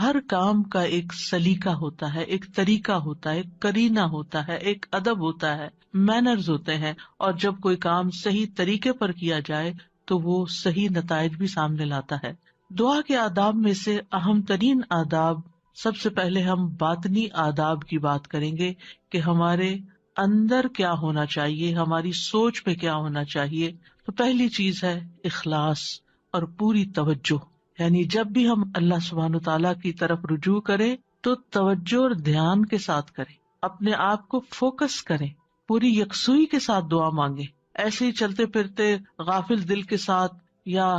ہر کام کا ایک سلیقہ ہوتا ہے، ایک طریقہ ہوتا ہے، ایک قرینہ ہوتا ہے، ایک ادب ہوتا ہے، مینرز ہوتے ہیں، اور جب کوئی کام صحیح طریقے پر کیا جائے تو وہ صحیح نتائج بھی سامنے لاتا ہے۔ دعا کے آداب میں سے اہم ترین آداب، سب سے پہلے ہم باطنی آداب کی بات کریں گے کہ ہمارے اندر کیا ہونا چاہیے، ہماری سوچ میں کیا ہونا چاہیے۔ تو پہلی چیز ہے اخلاص اور پوری توجہ، یعنی جب بھی ہم اللہ سبحانہ تعالیٰ کی طرف رجوع کریں تو توجہ اور دھیان کے ساتھ کریں، اپنے آپ کو فوکس کریں، پوری یکسوئی کے ساتھ دعا مانگیں۔ ایسے ہی چلتے پھرتے غافل دل کے ساتھ یا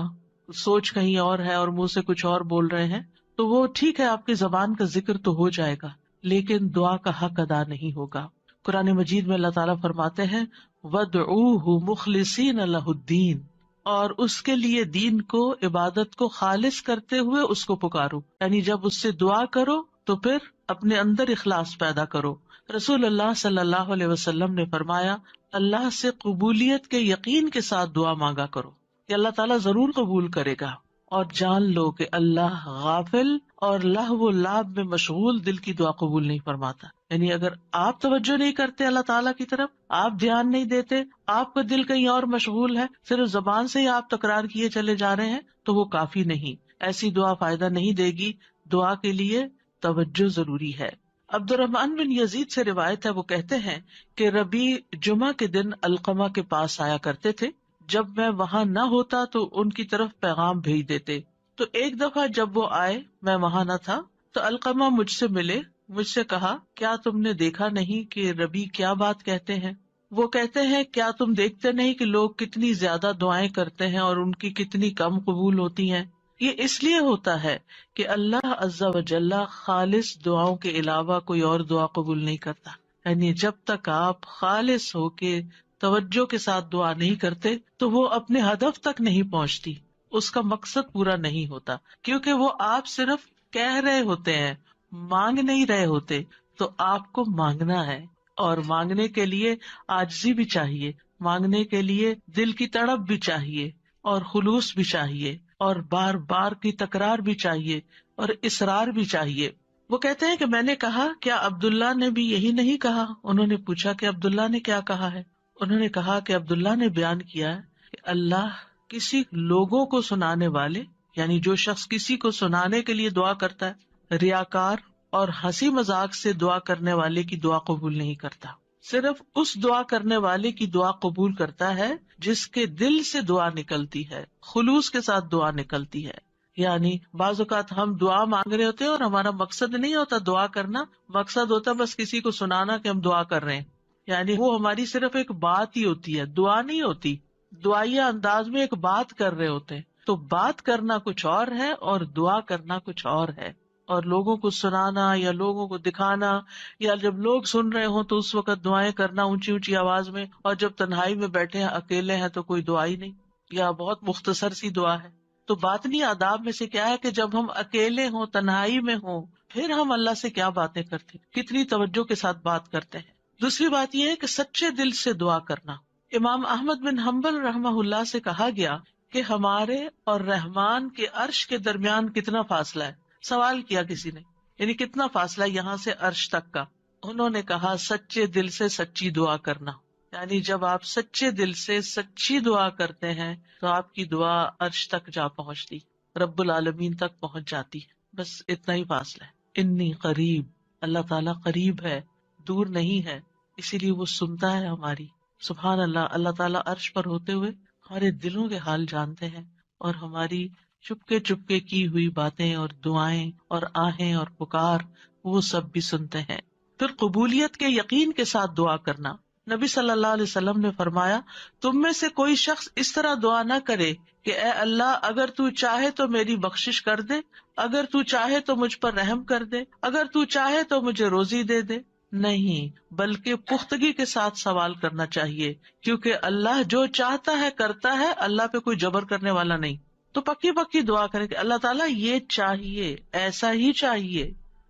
سوچ کہیں اور ہے اور منہ سے کچھ اور بول رہے ہیں تو وہ ٹھیک ہے، آپ کی زبان کا ذکر تو ہو جائے گا لیکن دعا کا حق ادا نہیں ہوگا۔ قرآن مجید میں اللہ تعالیٰ فرماتے ہیں وَادْعُوهُ مُخْلِصِينَ لَهُ الدِّينَ، اور اس کے لیے دین کو، عبادت کو خالص کرتے ہوئے اس کو پکارو، یعنی جب اس سے دعا کرو تو پھر اپنے اندر اخلاص پیدا کرو۔ رسول اللہ صلی اللہ علیہ وسلم نے فرمایا اللہ سے قبولیت کے یقین کے ساتھ دعا مانگا کرو کہ اللہ تعالیٰ ضرور قبول کرے گا، اور جان لو کہ اللہ غافل اور لہو و لعب میں مشغول دل کی دعا قبول نہیں فرماتا۔ یعنی اگر آپ توجہ نہیں کرتے اللہ تعالیٰ کی طرف، آپ دھیان نہیں دیتے، آپ کا دل کہیں اور مشغول ہے، صرف زبان سے ہی آپ تکرار کیے چلے جا رہے ہیں تو وہ کافی نہیں، ایسی دعا فائدہ نہیں دے گی۔ دعا کے لیے توجہ ضروری ہے۔ عبد الرحمن بن یزید سے روایت ہے، وہ کہتے ہیں کہ ربیع جمعہ کے دن علقمہ کے پاس آیا کرتے تھے، جب میں وہاں نہ ہوتا تو ان کی طرف پیغام بھیج دیتے۔ تو ایک دفعہ جب وہ آئے، میں وہاں نہ تھا، تو علقمہ مجھ سے ملے، مجھ سے کہا کیا تم نے دیکھا نہیں کہ ربیع کیا بات کہتے ہیں؟ وہ کہتے ہیں کیا تم دیکھتے نہیں کہ لوگ کتنی زیادہ دعائیں کرتے ہیں اور ان کی کتنی کم قبول ہوتی ہیں؟ یہ اس لیے ہوتا ہے کہ اللہ عز و جل خالص دعاؤں کے علاوہ کوئی اور دعا قبول نہیں کرتا۔ یعنی جب تک آپ خالص ہو کے توجہ کے ساتھ دعا نہیں کرتے تو وہ اپنے ہدف تک نہیں پہنچتی، اس کا مقصد پورا نہیں ہوتا، کیونکہ وہ آپ صرف کہہ رہے ہوتے ہیں، مانگ نہیں رہے ہوتے۔ تو آپ کو مانگنا ہے، اور مانگنے کے لیے عاجزی بھی چاہیے، مانگنے کے لیے دل کی تڑپ بھی چاہیے، اور خلوص بھی چاہیے، اور بار بار کی تکرار بھی چاہیے، اور اصرار بھی چاہیے۔ وہ کہتے ہیں کہ میں نے کہا کیا عبداللہ نے بھی یہی نہیں کہا؟ انہوں نے پوچھا کہ عبداللہ نے کیا کہا ہے؟ انہوں نے کہا کہ عبداللہ نے بیان کیا کہ اللہ کسی لوگوں کو سنانے والے، یعنی جو شخص کسی کو سنانے کے لیے دعا کرتا ہے، ریاکار اور ہنسی مذاق سے دعا کرنے والے کی دعا قبول نہیں کرتا، صرف اس دعا کرنے والے کی دعا قبول کرتا ہے جس کے دل سے دعا نکلتی ہے، خلوص کے ساتھ دعا نکلتی ہے۔ یعنی بعض اوقات ہم دعا مانگ رہے ہوتے ہیں اور ہمارا مقصد نہیں ہوتا دعا کرنا، مقصد ہوتا بس کسی کو سنانا کہ ہم دعا کر رہے ہیں، یعنی وہ ہماری صرف ایک بات ہی ہوتی ہے، دعا نہیں ہوتی، دعائیا انداز میں ایک بات کر رہے ہوتے ہیں۔ تو بات کرنا کچھ اور ہے اور دعا کرنا کچھ اور ہے، اور لوگوں کو سنانا یا لوگوں کو دکھانا، یا جب لوگ سن رہے ہوں تو اس وقت دعائیں کرنا اونچی اونچی آواز میں، اور جب تنہائی میں بیٹھے ہیں، اکیلے ہیں تو کوئی دعا ہی نہیں، یا بہت مختصر سی دعا ہے۔ تو باطنی آداب میں سے کیا ہے کہ جب ہم اکیلے ہوں، تنہائی میں ہوں، پھر ہم اللہ سے کیا باتیں کرتے ہیں، کتنی توجہ کے ساتھ بات کرتے ہیں۔ دوسری بات یہ ہے کہ سچے دل سے دعا کرنا۔ امام احمد بن حنبل رحمہ اللہ سے کہا گیا کہ ہمارے اور رحمان کے عرش کے درمیان کتنا فاصلہ ہے؟ سوال کیا کسی نے، یعنی کتنا فاصلہ یہاں سے عرش تک کا؟ انہوں نے کہا سچے دل سے سچی دعا کرنا، یعنی جب آپ سچے دل سے سچی دعا کرتے ہیں تو آپ کی دعا عرش تک جا پہنچتی، رب العالمین تک پہنچ جاتی ہے۔ بس اتنا ہی فاصلہ ہے۔ انی قریب، اللہ تعالیٰ قریب ہے، دور نہیں ہے، اسی لیے وہ سنتا ہے ہماری۔ سبحان اللہ، اللہ تعالیٰ عرش پر ہوتے ہوئے ہمارے دلوں کے حال جانتے ہیں، اور ہماری چپکے چپکے کی ہوئی باتیں اور دعائیں اور آہیں اور پکار وہ سب بھی سنتے ہیں۔ پھر قبولیت کے یقین کے ساتھ دعا کرنا۔ نبی صلی اللہ علیہ وسلم نے فرمایا تم میں سے کوئی شخص اس طرح دعا نہ کرے کہ اے اللہ اگر تو چاہے تو میری بخشش کر دے، اگر تو چاہے تو مجھ پر رحم کر دے، اگر تو چاہے تو مجھے روزی دے دے۔ نہیں، بلکہ پختگی کے ساتھ سوال کرنا چاہیے، کیونکہ اللہ جو چاہتا ہے کرتا ہے، اللہ پہ کوئی جبر کرنے والا نہیں۔ تو پکی پکی دعا کریں کہ اللہ تعالیٰ یہ چاہیے، ایسا ہی چاہیے،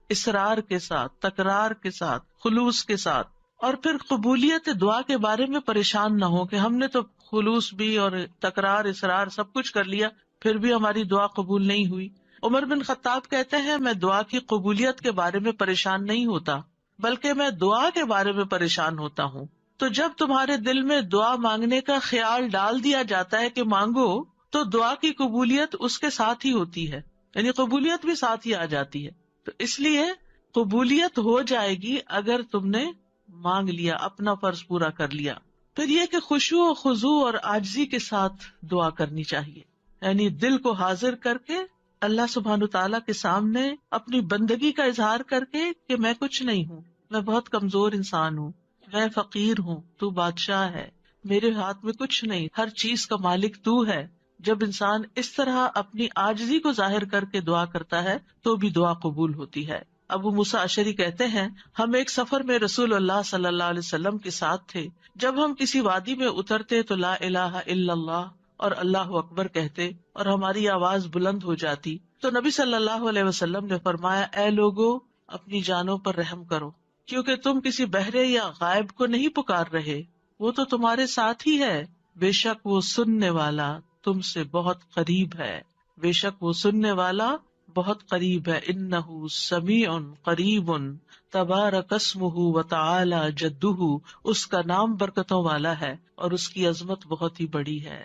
اصرار کے ساتھ، تکرار کے ساتھ، خلوص کے ساتھ۔ اور پھر قبولیت دعا کے بارے میں پریشان نہ ہو کہ ہم نے تو خلوص بھی اور تکرار، اصرار سب کچھ کر لیا، پھر بھی ہماری دعا قبول نہیں ہوئی۔ عمر بن خطاب کہتے ہیں میں دعا کی قبولیت کے بارے میں پریشان نہیں ہوتا بلکہ میں دعا کے بارے میں پریشان ہوتا ہوں. تو جب تمہارے دل میں دعا مانگنے کا خیال ڈال دیا جاتا ہے کہ مانگو تو دعا کی قبولیت اس کے ساتھ ہی ہوتی ہے، یعنی قبولیت بھی ساتھ ہی آ جاتی ہے. تو اس لیے قبولیت ہو جائے گی اگر تم نے مانگ لیا، اپنا فرض پورا کر لیا. پھر یہ کہ خشوع و خضوع اور عاجزی کے ساتھ دعا کرنی چاہیے، یعنی دل کو حاضر کر کے اللہ سبحانہ تعالیٰ کے سامنے اپنی بندگی کا اظہار کر کے کہ میں کچھ نہیں ہوں، میں بہت کمزور انسان ہوں، میں فقیر ہوں، تو بادشاہ ہے، میرے ہاتھ میں کچھ نہیں، ہر چیز کا مالک تو ہے. جب انسان اس طرح اپنی عاجزی کو ظاہر کر کے دعا کرتا ہے تو بھی دعا قبول ہوتی ہے. ابو موسیٰ اشعری کہتے ہیں ہم ایک سفر میں رسول اللہ صلی اللہ علیہ وسلم کے ساتھ تھے. جب ہم کسی وادی میں اترتے تو لا الہ الا اللہ اور اللہ اکبر کہتے اور ہماری آواز بلند ہو جاتی تو نبی صلی اللہ علیہ وسلم نے فرمایا اے لوگو اپنی جانوں پر رحم کرو، کیونکہ تم کسی بہرے یا غائب کو نہیں پکار رہے، وہ تو تمہارے ساتھ ہی ہے، بے شک وہ سننے والا تم سے بہت قریب ہے، بے شک وہ سننے والا بہت قریب ہے. انہ سمیع قریب تبارک اسمہ وتعالی جدہ، اس کا نام برکتوں والا ہے اور اس کی عظمت بہت ہی بڑی ہے.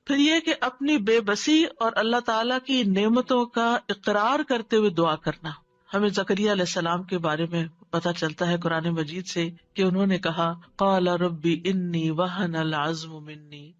پھر یہ کہ اپنی بے بسی اور اللہ تعالیٰ کی نعمتوں کا اقرار کرتے ہوئے دعا کرنا. ہمیں زکریا علیہ السلام کے بارے میں پتہ چلتا ہے قرآن مجید سے کہ انہوں نے کہا قال ربی انی وہن العظم منی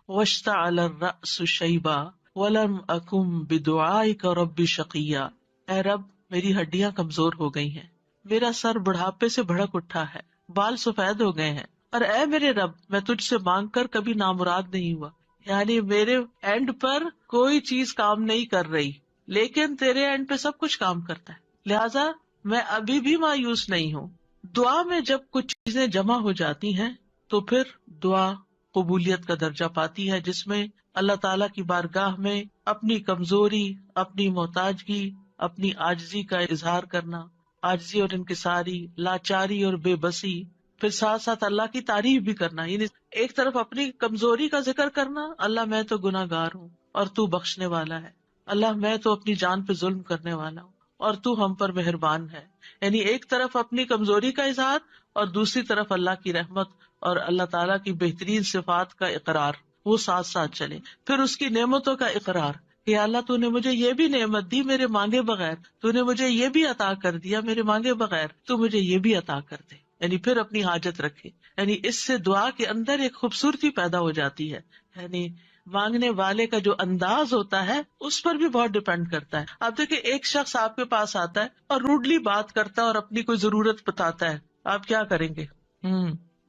واشتعل الرأس شیبا ولم اکن بدعائک رب شقیا. اے رب میری ہڈیاں کمزور ہو گئی ہیں، میرا سر بڑھاپے سے بھڑک اٹھا ہے، بال سفید ہو گئے ہیں، اور اے میرے رب میں تجھ سے مانگ کر کبھی نامراد نہیں ہوا. یعنی میرے اینڈ پر کوئی چیز کام نہیں کر رہی لیکن تیرے اینڈ پہ سب کچھ کام کرتا ہے، لہذا میں ابھی بھی مایوس نہیں ہوں. دعا میں جب کچھ چیزیں جمع ہو جاتی ہیں تو پھر دعا قبولیت کا درجہ پاتی ہے، جس میں اللہ تعالیٰ کی بارگاہ میں اپنی کمزوری، اپنی محتاجگی، اپنی عاجزی کا اظہار کرنا، عاجزی اور انکساری، لاچاری اور بے بسی، پھر ساتھ ساتھ اللہ کی تعریف بھی کرنا. یعنی ایک طرف اپنی کمزوری کا ذکر کرنا، اللہ میں تو گناہ گار ہوں اور تو بخشنے والا ہے، اللہ میں تو اپنی جان پہ ظلم کرنے والا ہوں اور تو ہم پر مہربان ہے. یعنی ایک طرف اپنی کمزوری کا اظہار اور دوسری طرف اللہ کی رحمت اور اللہ تعالیٰ کی بہترین صفات کا اقرار، وہ ساتھ ساتھ چلے. پھر اس کی نعمتوں کا اقرار کہ اللہ تو نے مجھے یہ بھی نعمت دی میرے مانگے بغیر، تو نے مجھے یہ بھی عطا کر دیا میرے مانگے بغیر، تو مجھے یہ بھی عطا کر دے. یعنی پھر اپنی حاجت رکھے. یعنی اس سے دعا کے اندر ایک خوبصورتی پیدا ہو جاتی ہے. یعنی مانگنے والے کا جو انداز ہوتا ہے اس پر بھی بہت ڈپینڈ کرتا ہے. آپ دیکھیں ایک شخص آپ کے پاس آتا ہے اور روڈلی بات کرتا ہے اور اپنی کوئی ضرورت بتاتا ہے، آپ کیا کریں گے؟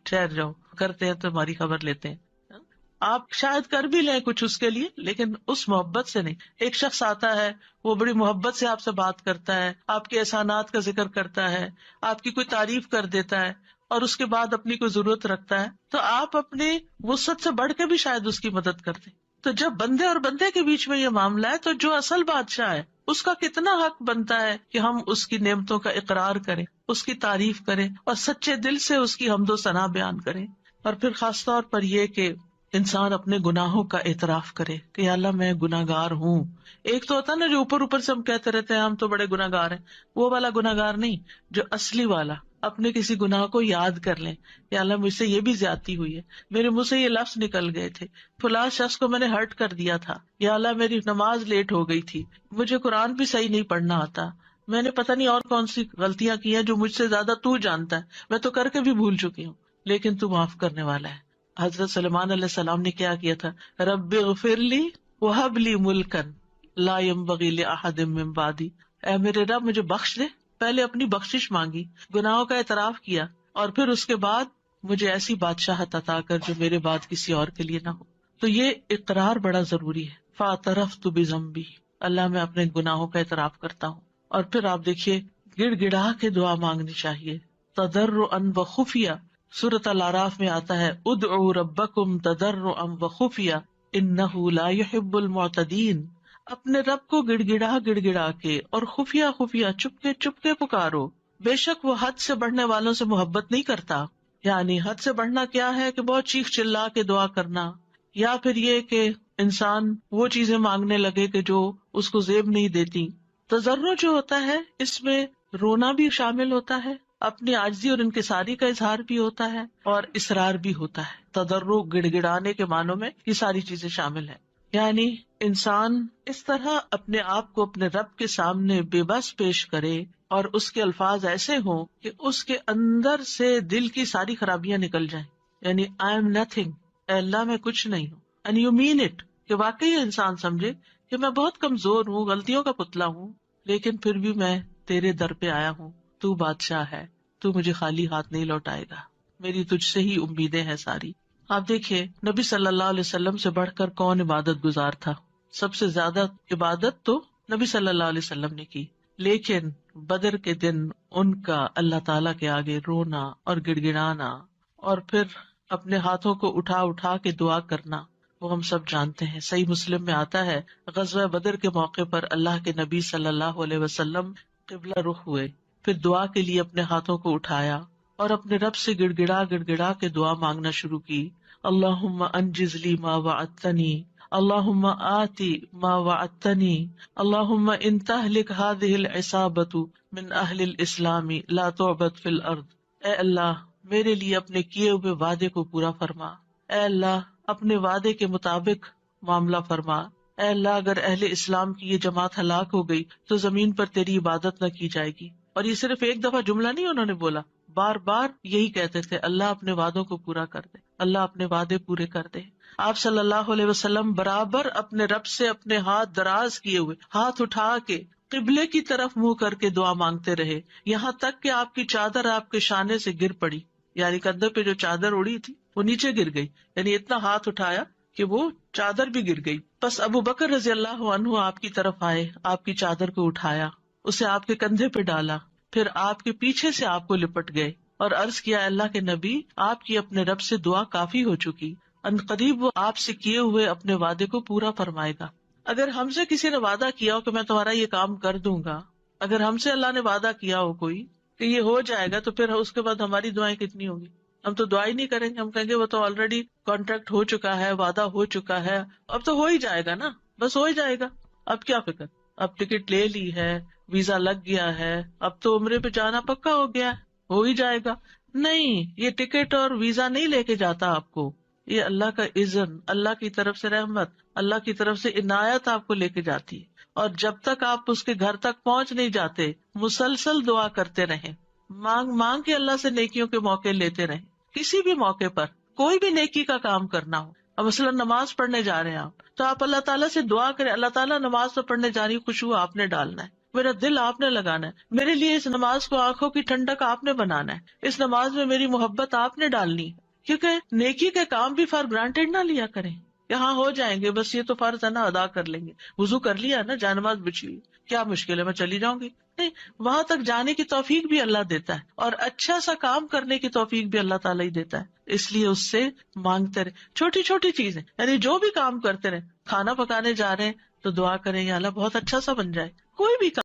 ٹھہر جاؤ، کرتے ہیں تو ہماری خبر لیتے ہیں. آپ شاید کر بھی لیں کچھ اس کے لیے لیکن اس محبت سے نہیں. ایک شخص آتا ہے، وہ بڑی محبت سے آپ سے بات کرتا ہے، آپ کے احسانات کا ذکر کرتا ہے، آپ کی کوئی تعریف کر دیتا ہے اور اس کے بعد اپنی کوئی ضرورت رکھتا ہے تو آپ اپنی وسعت سے بڑھ کے بھی شاید اس کی مدد کرتے. تو جب بندے اور بندے کے بیچ میں یہ معاملہ ہے تو جو اصل بادشاہ ہے اس کا کتنا حق بنتا ہے کہ ہم اس کی نعمتوں کا اقرار کریں، اس کی تعریف کریں اور سچے دل سے اس کی حمد و ثنا بیان کریں. اور پھر خاص طور پر یہ کہ انسان اپنے گناہوں کا اعتراف کرے کہ یا اللہ میں گناہ گار ہوں. ایک تو ہوتا ہے نا جو اوپر اوپر سے ہم کہتے رہتے ہیں ہم تو بڑے گناہ گار ہیں، وہ والا گناہ گار نہیں، جو اصلی والا اپنے کسی گناہ کو یاد کر لیں، یا اللہ مجھ سے یہ بھی زیادتی ہوئی ہے، میرے منہ سے یہ لفظ نکل گئے تھے، فلاں شخص کو میں نے ہرٹ کر دیا تھا، یا اللہ میری نماز لیٹ ہو گئی تھی، مجھے قرآن بھی صحیح نہیں پڑھنا آتا، میں نے پتہ نہیں اور کون سی غلطیاں کی ہیں جو مجھ سے زیادہ تو جانتا ہے، میں تو کر کے بھی بھول چکی ہوں، لیکن تو معاف کرنے والا ہے. حضرت سلیمان علیہ السلام نے کیا کیا تھا؟ رب اغفر لی وہب لی ملکن لا ينبغی لأحد من بعدی، اے میرے رب مجھے بخش دے. پہلے اپنی بخشش مانگی، گناہوں کا اعتراف کیا اور پھر اس کے بعد مجھے ایسی بادشاہت عطا کر جو میرے بعد کسی اور کے لیے نہ ہو. تو یہ اقرار بڑا ضروری ہے. فاعترفت بذنبی، اللہ میں اپنے گناہوں کا اعتراف کرتا ہوں. اور پھر آپ دیکھیے گڑ گڑا کے دعا مانگنی چاہیے، تضرعا وخفیہ. سورۃ الاعراف میں آتا ہے ادعوا ربکم تضرعا وخفیہ انہ لا يحب المعتدین. اپنے رب کو گڑ گڑا کے اور خفیہ خفیہ چپ کے پکارو، بے شک وہ حد سے بڑھنے والوں سے محبت نہیں کرتا. یعنی حد سے بڑھنا کیا ہے کہ بہت چیخ چلا کے دعا کرنا، یا پھر یہ کہ انسان وہ چیزیں مانگنے لگے کہ جو اس کو زیب نہیں دیتی، تضرع جو ہوتا ہے اس میں رونا بھی شامل ہوتا ہے، اپنی عاجزی اور انکساری کا اظہار بھی ہوتا ہے، اور اصرار بھی ہوتا ہے. تضرع گڑ گڑانے کے معنوں میں یہ ساری چیزیں شامل ہیں. یعنی انسان اس طرح اپنے آپ کو اپنے رب کے سامنے بے بس پیش کرے اور اس کے الفاظ ایسے ہوں کہ اس کے اندر سے دل کی ساری خرابیاں نکل جائیں. یعنی آئی ایم نتھنگ، اے اللہ میں کچھ نہیں ہوں. اینڈ یو مین اٹ، کہ واقعی انسان سمجھے کہ میں بہت کمزور ہوں، غلطیوں کا پتلا ہوں، لیکن پھر بھی میں تیرے در پہ آیا ہوں. تو بادشاہ ہے، تو مجھے خالی ہاتھ نہیں لوٹائے گا، میری تجھ سے ہی امیدیں ہیں ساری. آپ دیکھیے نبی صلی اللہ علیہ وسلم سے بڑھ کر کون عبادت گزار تھا؟ سب سے زیادہ عبادت تو نبی صلی اللہ علیہ وسلم نے کی، لیکن بدر کے دن ان کا اللہ تعالیٰ کے آگے رونا اور گڑ گڑانا اور پھر اپنے ہاتھوں کو اٹھا اٹھا کے دعا کرنا وہ ہم سب جانتے ہیں. صحیح مسلم میں آتا ہے غزوہ بدر کے موقع پر اللہ کے نبی صلی اللہ علیہ وسلم قبلہ رخ ہوئے، پھر دعا کے لیے اپنے ہاتھوں کو اٹھایا اور اپنے رب سے گڑ گڑا کے دعا مانگنا شروع کی. اللہم انجز لی ما وعدتنی، اللہم آتی ما وعدتنی، اللہم ان تہلک ہذہ العصابۃ من اہل الاسلام لا تعبد فی الارض. اے اللہ میرے لیے اپنے کیے ہوئے وعدے کو پورا فرما، اے اللہ اپنے وعدے کے مطابق معاملہ فرما. اے اللہ اگر اہل اسلام کی یہ جماعت ہلاک ہو گئی تو زمین پر تیری عبادت نہ کی جائے گی. اور یہ صرف ایک دفعہ جملہ نہیں انہوں نے بولا، بار بار یہی کہتے تھے اللہ اپنے وعدوں کو پورا کر دے، اللہ اپنے وعدے پورے کر دے. آپ صلی اللہ علیہ وسلم برابر اپنے رب سے اپنے ہاتھ دراز کیے ہوئے، ہاتھ اٹھا کے قبلے کی طرف منہ کر کے دعا مانگتے رہے، یہاں تک کہ آپ کی چادر آپ کے شانے سے گر پڑی. یعنی کندھے پہ جو چادر اڑی تھی وہ نیچے گر گئی، یعنی اتنا ہاتھ اٹھایا کہ وہ چادر بھی گر گئی. بس ابو بکر رضی اللہ عنہ آپ کی طرف آئے، آپ کی چادر کو اٹھایا، اسے آپ کے کندھے پہ ڈالا، پھر آپ کے پیچھے سے آپ کو لپٹ گئے اور عرض کیا اللہ کے نبی آپ کی اپنے رب سے دعا کافی ہو چکی، ان قریب وہ آپ سے کیے ہوئے اپنے وعدے کو پورا فرمائے گا. اگر ہم سے کسی نے وعدہ کیا ہو کہ میں تمہارا یہ کام کر دوں گا، اگر ہم سے اللہ نے وعدہ کیا ہو کوئی کہ یہ ہو جائے گا، تو پھر اس کے بعد ہماری دعائیں کتنی ہوں گی؟ ہم تو دعا ہی نہیں کریں گے، ہم کہیں گے وہ تو آلریڈی کانٹریکٹ ہو چکا ہے، وعدہ ہو چکا ہے، اب تو ہو ہی جائے گا نا، بس ہو ہی جائے گا، اب کیا فکر، اب ٹکٹ لے لی ہے، ویزا لگ گیا ہے، اب تو عمرے پہ جانا پکا ہو گیا، ہو ہی جائے گا. نہیں، یہ ٹکٹ اور ویزا نہیں لے کے جاتا آپ کو، یہ اللہ کا اذن، اللہ کی طرف سے رحمت، اللہ کی طرف سے عنایت آپ کو لے کے جاتی ہے. اور جب تک آپ اس کے گھر تک پہنچ نہیں جاتے مسلسل دعا کرتے رہیں، مانگ مانگ کے اللہ سے نیکیوں کے موقع لیتے رہیں. کسی بھی موقع پر کوئی بھی نیکی کا کام کرنا ہو، اب مثلا نماز پڑھنے جا رہے ہیں آپ، تو آپ اللہ تعالیٰ سے دعا کریں، اللہ تعالیٰ نماز تو پڑھنے جا رہی، خوشبو آپ نے ڈالنا ہے، میرا دل آپ نے لگانا ہے، میرے لیے اس نماز کو آنکھوں کی ٹھنڈک آپ نے بنانا ہے، اس نماز میں میری محبت آپ نے ڈالنی ہے. کیونکہ نیکی کے کام بھی فار گرانٹیڈ نہ لیا کریں، یہاں ہو جائیں گے، بس یہ تو فرض ہے نا، ادا کر لیں گے، وضو کر لیا نا، جانماز بچی ہوئی، کیا مشکل ہے، میں چلی جاؤں گی. نہیں، وہاں تک جانے کی توفیق بھی اللہ دیتا ہے، اور اچھا سا کام کرنے کی توفیق بھی اللہ تعالیٰ ہی دیتا ہے. اس لیے اس سے مانگتے رہے، چھوٹی چھوٹی چیزیں، یعنی جو بھی کام کرتے رہے، کھانا پکانے جا رہے ہیں تو دعا کریں یا اللہ بہت اچھا سا بن جائے، کوئی بھی کام